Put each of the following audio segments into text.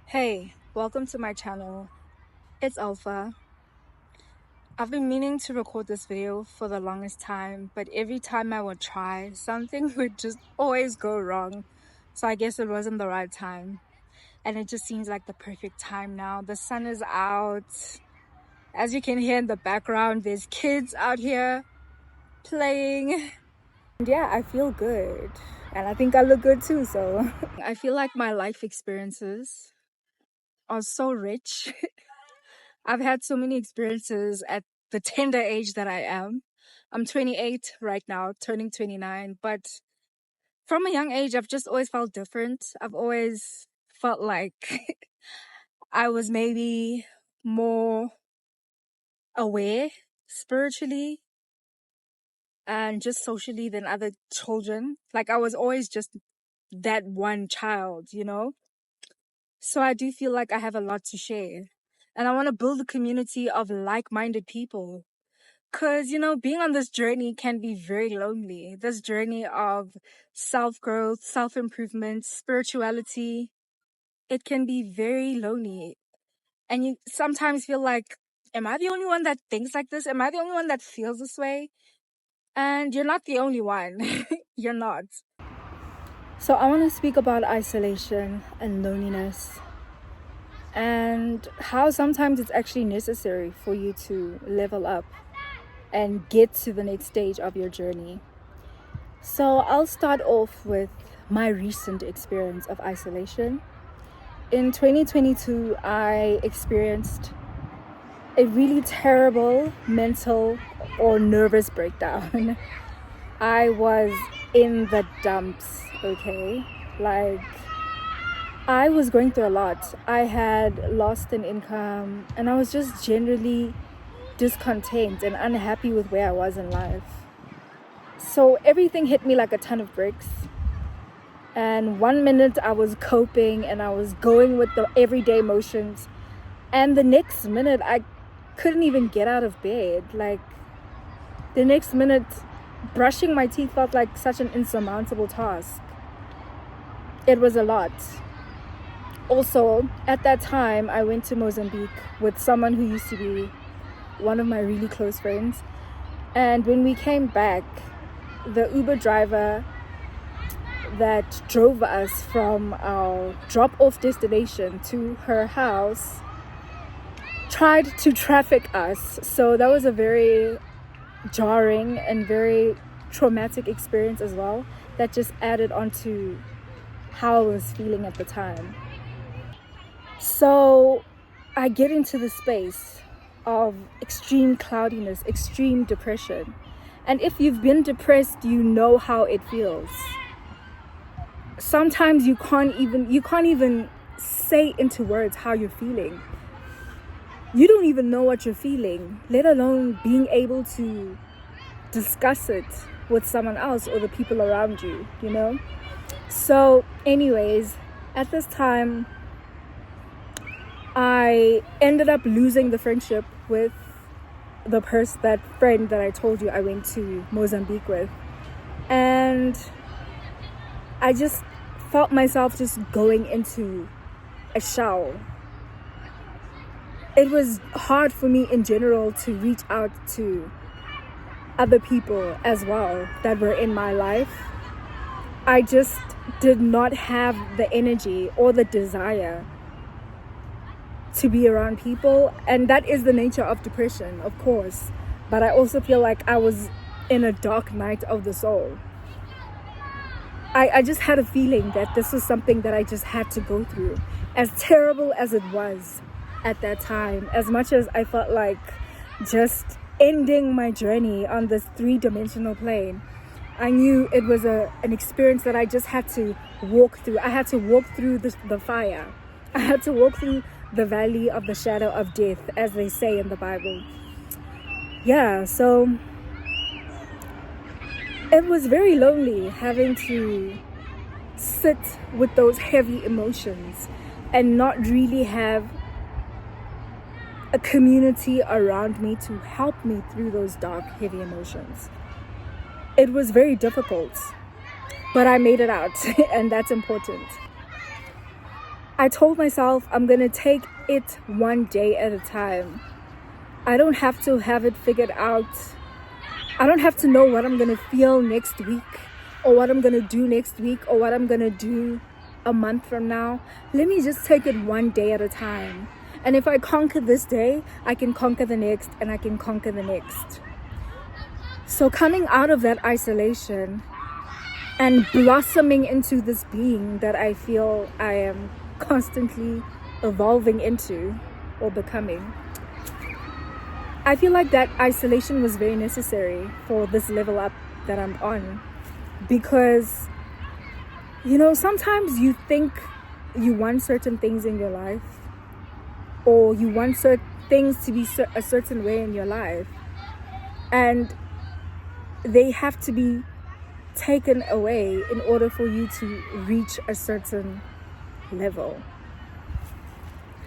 Hey, welcome to my channel. It's Alpha. I've been meaning to record this video for the longest time, but every time I would try, something would just always go wrong. So I guess it wasn't the right time. And it just seems like the perfect time now. The sun is out. As you can hear in the background, there's kids out here playing. And yeah, I feel good. And I think I look good too, so. I feel like my life experiences are so rich. I've had so many experiences at the tender age that I am. I'm 28 right now, turning 29, but from a young age, I've just always felt different. I've always felt like I was maybe more aware spiritually and just socially than other children. Like I was always just that one child, you know? So I do feel like I have a lot to share. And I want to build a community of like-minded people. Because, being on this journey can be very lonely. This journey of self-growth, self-improvement, spirituality, it can be very lonely. And you sometimes feel like, am I the only one that thinks like this? Am I the only one that feels this way? And you're not the only one. You're not. So I want to speak about isolation and loneliness and how sometimes it's actually necessary for you to level up and get to the next stage of your journey. So I'll start off with my recent experience of isolation. In 2022, I experienced a really terrible mental or nervous breakdown. I was in the dumps, okay? Like, I was going through a lot. I had lost an income and I was just generally discontent and unhappy with where I was in life. So everything hit me like a ton of bricks. And one minute I was coping and I was going with the everyday motions. And the next minute I couldn't even get out of bed. Like the next minute brushing my teeth felt like such an insurmountable task. It was a lot. Also, at that time, I went to Mozambique with someone who used to be one of my really close friends. And when we came back, the Uber driver that drove us from our drop-off destination to her house tried to traffic us. So that was a very jarring and very traumatic experience as well. That just added on to how I was feeling at the time. So I get into the space of extreme cloudiness, extreme depression. And if you've been depressed, you know how it feels. Sometimes you can't even say into words how you're feeling. You don't even know what you're feeling, let alone being able to discuss it with someone else or the people around you, you know? So anyways, at this time, I ended up losing the friendship with that friend that I told you I went to Mozambique with. And I just felt myself just going into a shell. It was hard for me in general to reach out to other people as well that were in my life. I just did not have the energy or the desire to be around people, and that is the nature of depression, of course, but I also feel like I was in a dark night of the soul. I just had a feeling that this was something that I just had to go through, as terrible as it was at that time. As much as I felt like just ending my journey on this three-dimensional plane, I knew it was an experience that I just had to walk through. I had to walk through the fire. I had to walk through the valley of the shadow of death, as they say in the Bible. Yeah, so it was very lonely having to sit with those heavy emotions and not really have a community around me to help me through those dark, heavy emotions. It was very difficult, but I made it out, and that's important. I told myself I'm gonna take it one day at a time. I don't have to have it figured out. I don't have to know what I'm gonna feel next week, or what I'm gonna do next week, or what I'm gonna do a month from now. Let me just take it one day at a time. And if I conquer this day, I can conquer the next, and I can conquer the next. So coming out of that isolation and blossoming into this being that I feel I am constantly evolving into or becoming, I feel like that isolation was very necessary for this level up that I'm on. Because, sometimes you think you want certain things in your life, or you want certain things to be a certain way in your life, and they have to be taken away in order for you to reach a certain level.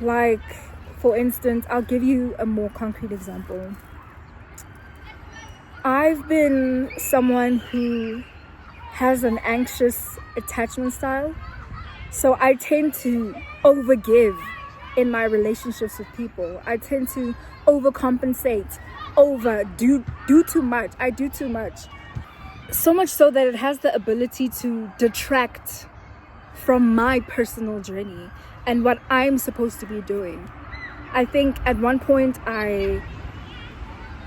Like, for instance, I'll give you a more concrete example. I've been someone who has an anxious attachment style, so I tend to overgive in my relationships with people. I tend to overcompensate, do too much. I do too much. So much so that it has the ability to detract from my personal journey and what I'm supposed to be doing. I think at one point I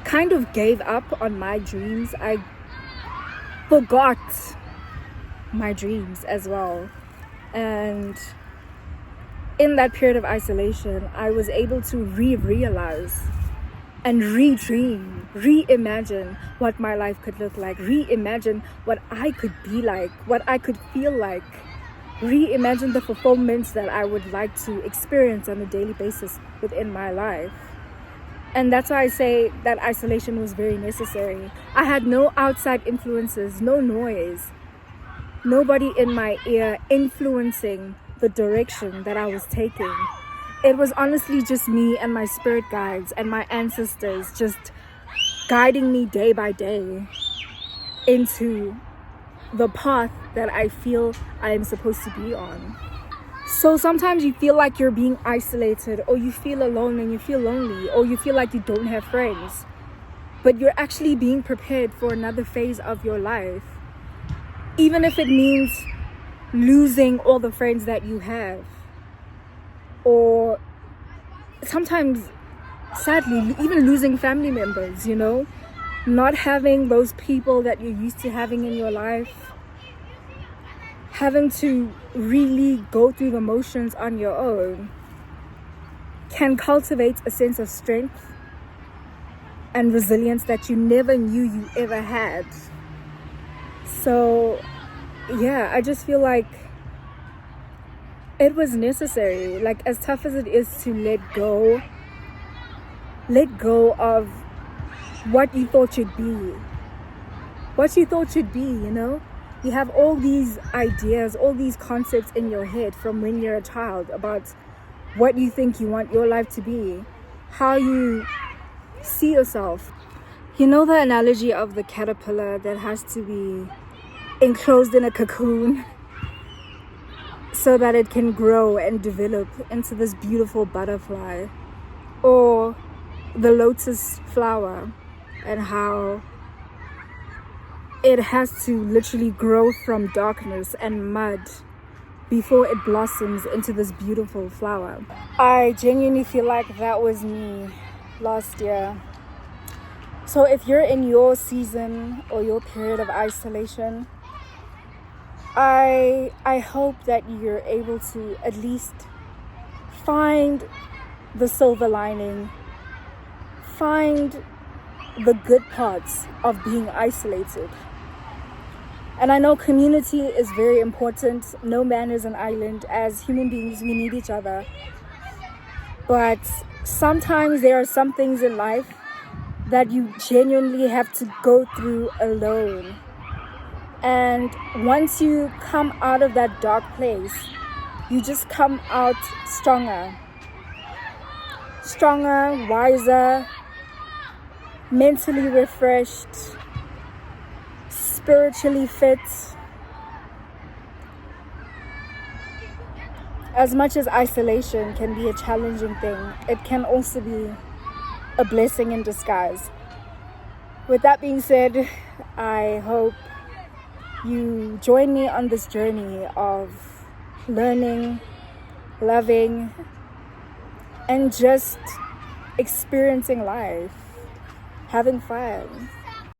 kind of gave up on my dreams. I forgot my dreams as well. And in that period of isolation, I was able to realize and re-dream, reimagine what my life could look like, reimagine what I could be like, what I could feel like, reimagine the fulfillments that I would like to experience on a daily basis within my life. And that's why I say that isolation was very necessary. I had no outside influences, no noise, nobody in my ear influencing the direction that I was taking. It was honestly just me and my spirit guides and my ancestors just guiding me day by day into the path that I feel I am supposed to be on. So sometimes you feel like you're being isolated, or you feel alone and you feel lonely, or you feel like you don't have friends, but you're actually being prepared for another phase of your life, even if it means losing all the friends that you have, or sometimes, sadly, even losing family members, not having those people that you're used to having in your life, having to really go through the motions on your own, can cultivate a sense of strength and resilience that you never knew you ever had. So yeah, I just feel like it was necessary. Like, as tough as it is to let go of what you thought you'd be. You have all these ideas, all these concepts in your head from when you're a child about what you think you want your life to be, how you see yourself. The analogy of the caterpillar that has to be enclosed in a cocoon so that it can grow and develop into this beautiful butterfly, or the lotus flower, and how it has to literally grow from darkness and mud before it blossoms into this beautiful flower. I genuinely feel like that was me last year. So if you're in your season or your period of isolation, I hope that you're able to at least find the silver lining, find the good parts of being isolated. And I know community is very important. No man is an island. As human beings, we need each other. But sometimes there are some things in life that you genuinely have to go through alone. And once you come out of that dark place, you just come out stronger, wiser, mentally refreshed, spiritually fit. As much as isolation can be a challenging thing, it can also be a blessing in disguise. With that being said, I hope you join me on this journey of learning, loving, and just experiencing life, having fun.